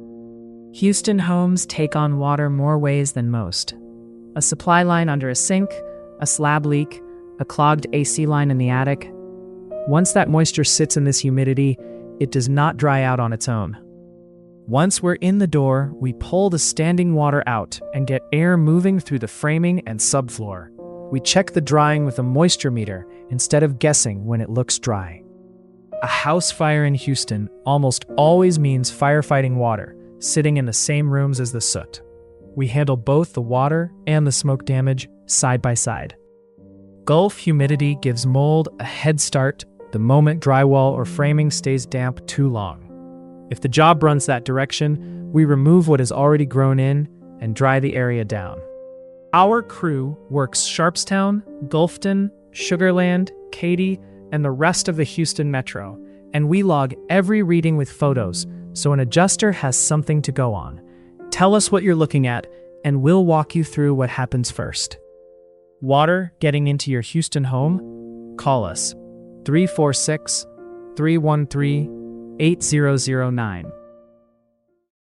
Houston homes take on water more ways than most. A supply line under a sink, a slab leak, a clogged AC line in the attic. Once that moisture sits in this humidity, it does not dry out on its own. Once we're in the door, we pull the standing water out and get air moving through the framing and subfloor. We check the drying with a moisture meter instead of guessing when it looks dry. A house fire in Houston almost always means firefighting water, sitting in the same rooms as the soot. We handle both the water and the smoke damage side by side. Gulf humidity gives mold a head start the moment drywall or framing stays damp too long. If the job runs that direction, we remove what is already grown in and dry the area down. Our crew works Sharpstown, Gulfton, Sugarland, Katy, and the rest of the Houston metro, and we log every reading with photos so an adjuster has something to go on. Tell us what you're looking at, and we'll walk you through what happens first. Water getting into your Houston home? Call us 346-313-8009.